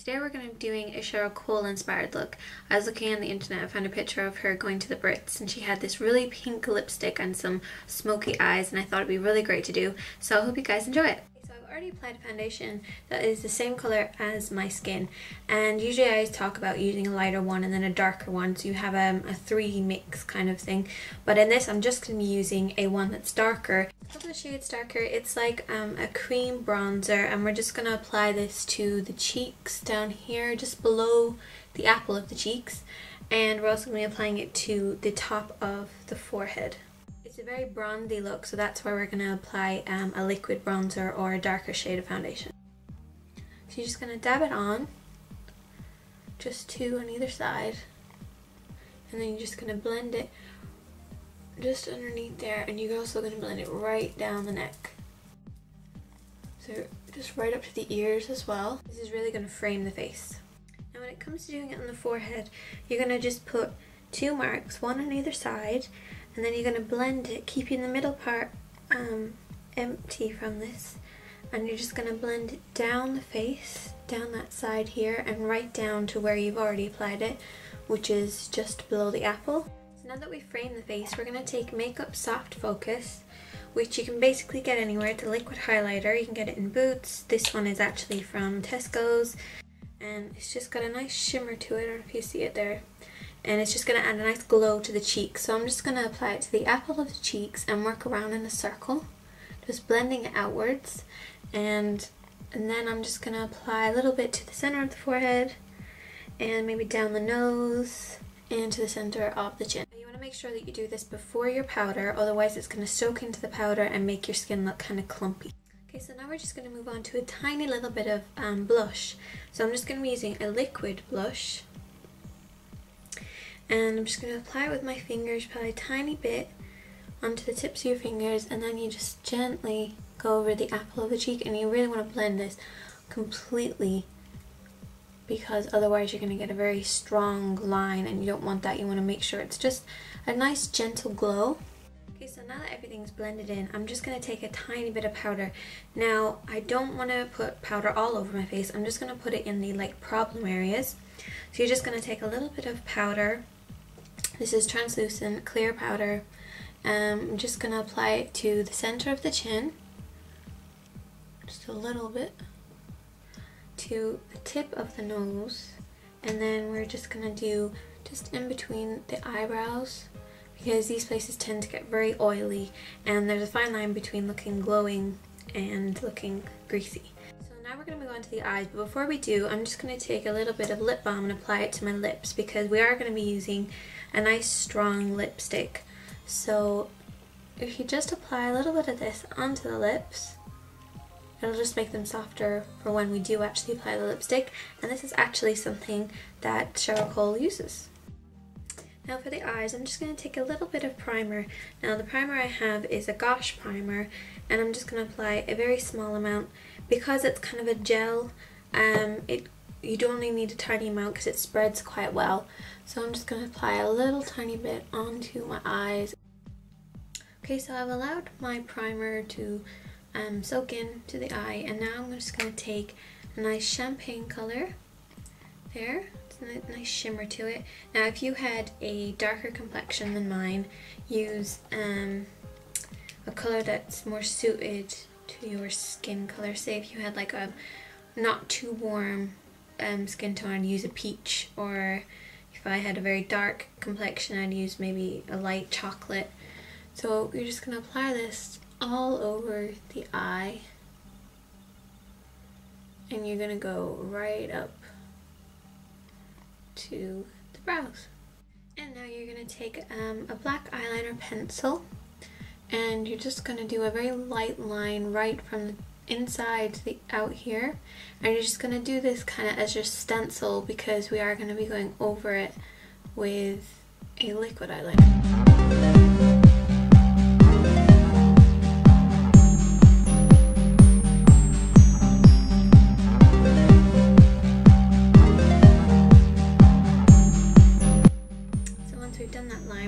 Today we're going to be doing a Cheryl Cole inspired look. I was looking on the internet, I found a picture of her going to the Brits and she had this really pink lipstick and some smoky eyes, and I thought it'd be really great to do, so I hope you guys enjoy it. So I've already applied a foundation that is the same colour as my skin, and usually I talk about using a lighter one and then a darker one, so you have a three mix kind of thing, but in this I'm just going to be using a one that's darker. A couple of shades darker. It's like a cream bronzer, and we're just going to apply this to the cheeks down here, just below the apple of the cheeks, and we're also going to be applying it to the top of the forehead. It's a very bronzy look, so that's why we're going to apply a liquid bronzer or a darker shade of foundation. So you're just going to dab it on, just two on either side, and then you're just going to blend it just underneath there, and you're also going to blend it right down the neck. So just right up to the ears as well. This is really going to frame the face. Now when it comes to doing it on the forehead, you're going to just put two marks, one on either side, and then you're going to blend it, keeping the middle part empty from this, and you're just going to blend it down the face, down that side here, and right down to where you've already applied it, which is just below the apple. So now that we've framed the face, we're going to take Makeup Soft Focus, which you can basically get anywhere. It's a liquid highlighter. You can get it in Boots. This one is actually from Tesco's, and it's just got a nice shimmer to it. I don't know if you see it there. And it's just going to add a nice glow to the cheeks. So I'm just going to apply it to the apple of the cheeks and work around in a circle, just blending it outwards. And then I'm just going to apply a little bit to the center of the forehead, and maybe down the nose, and to the center of the chin. You want to make sure that you do this before your powder, otherwise it's going to soak into the powder and make your skin look kind of clumpy. Okay, so now we're just going to move on to a tiny little bit of blush. So I'm just going to be using a liquid blush, and I'm just going to apply it with my fingers, probably a tiny bit onto the tips of your fingers, and then you just gently go over the apple of the cheek, and you really want to blend this completely, because otherwise you're going to get a very strong line, and you don't want that. You want to make sure it's just a nice gentle glow. Okay, so now that everything's blended in, I'm just going to take a tiny bit of powder. Now, I don't want to put powder all over my face. I'm just going to put it in the problem areas. So you're just going to take a little bit of powder. This is translucent, clear powder. I'm just going to apply it to the center of the chin, just a little bit, to the tip of the nose, and then we're just going to do just in between the eyebrows, because these places tend to get very oily, and there's a fine line between looking glowing and looking greasy. So now we're going to move on to the eyes, but before we do, I'm just going to take a little bit of lip balm and apply it to my lips, because we are going to be using a nice strong lipstick. So if you just apply a little bit of this onto the lips, it'll just make them softer for when we do actually apply the lipstick, and this is actually something that Cheryl Cole uses. Now for the eyes, I'm just going to take a little bit of primer. Now the primer I have is a Gosh primer, and I'm just going to apply a very small amount. Because it's kind of a gel, you don't only need a tiny amount because it spreads quite well. So I'm just going to apply a little tiny bit onto my eyes. Okay, so I've allowed my primer to soak into the eye, and now I'm just going to take a nice champagne color there. It's a nice shimmer to it. Now if you had a darker complexion than mine, use a color that's more suited to your skin color. Say if you had like a not too warm skin tone, I'd use a peach, or if I had a very dark complexion, I'd use maybe a light chocolate. So you're just going to apply this all over the eye, and you're going to go right up to the brows. And now you're going to take a black eyeliner pencil, and you're just going to do a very light line right from the inside to the out here, and you're just going to do this kind of as your stencil, because we are going to be going over it with a liquid eyeliner.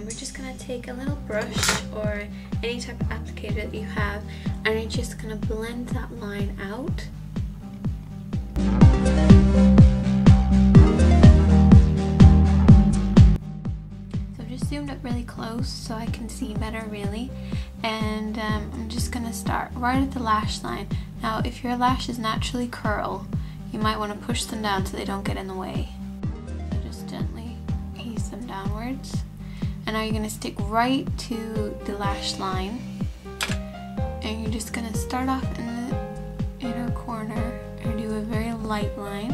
We're just going to take a little brush or any type of applicator that you have, and you're just going to blend that line out. close so I can see better really. And I'm just going to start right at the lash line. Now if your lashes naturally curl, you might want to push them down so they don't get in the way. So just gently ease them downwards. And now you're going to stick right to the lash line. And you're just going to start off in the inner corner and do a very light line.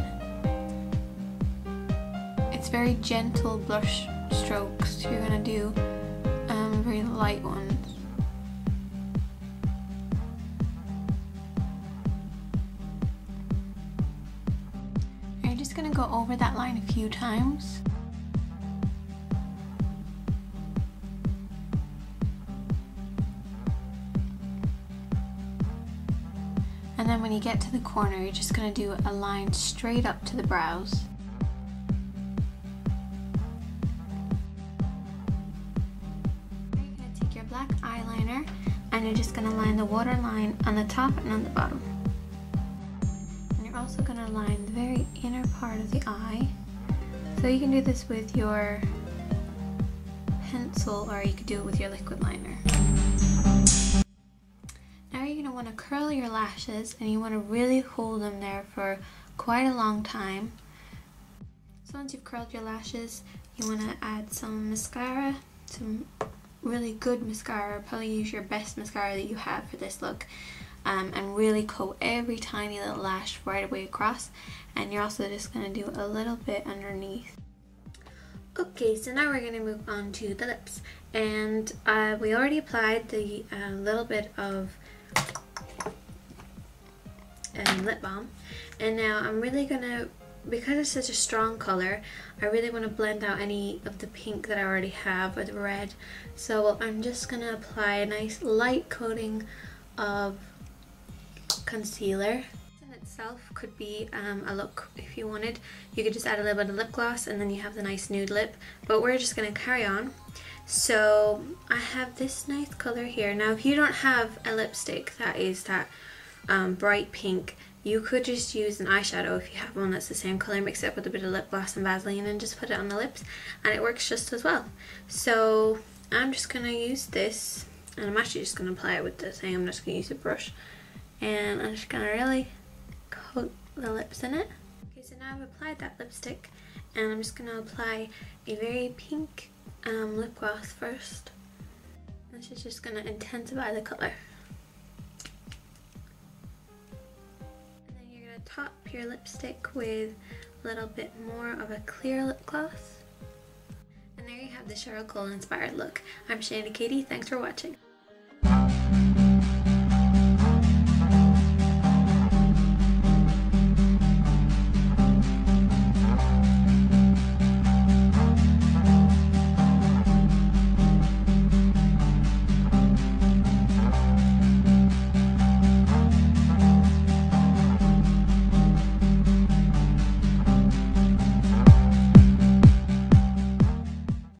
It's very gentle brush strokes. You're going to do very light ones. And you're just going to go over that line a few times. And then when you get to the corner, you're just going to do a line straight up to the brows. You're going to take your black eyeliner and you're just going to line the waterline on the top and on the bottom. And you're also going to line the very inner part of the eye. So you can do this with your pencil or you could do it with your liquid liner. Now you're going to want to curl your lashes and you want to really hold them there for quite a long time. So once you've curled your lashes, you want to add some mascara, some really good mascara. Probably use your best mascara that you have for this look, and really coat every tiny little lash right away across. And you're also just going to do a little bit underneath. Okay, so now we're going to move on to the lips, and we already applied the little bit of lip balm, and now I'm really gonna, because it's such a strong color, I really want to blend out any of the pink that I already have or the red. So I'm just gonna apply a nice light coating of concealer. In itself could be a look if you wanted. You could just add a little bit of lip gloss and then you have the nice nude lip, but we're just gonna carry on. So I have this nice color here. Now if you don't have a lipstick that is that bright pink, you could just use an eyeshadow if you have one that's the same color, mix it up with a bit of lip gloss and Vaseline and just put it on the lips, and it works just as well. So I'm just going to use this, and I'm actually just going to apply it with the thing. I'm just going to use a brush and I'm just going to really coat the lips in it. Okay, so now I've applied that lipstick and I'm just going to apply a very pink lip gloss first. This is just going to intensify the color. Top your lipstick with a little bit more of a clear lip gloss. And there you have the Cheryl Cole inspired look. I'm Shandy Katie, thanks for watching.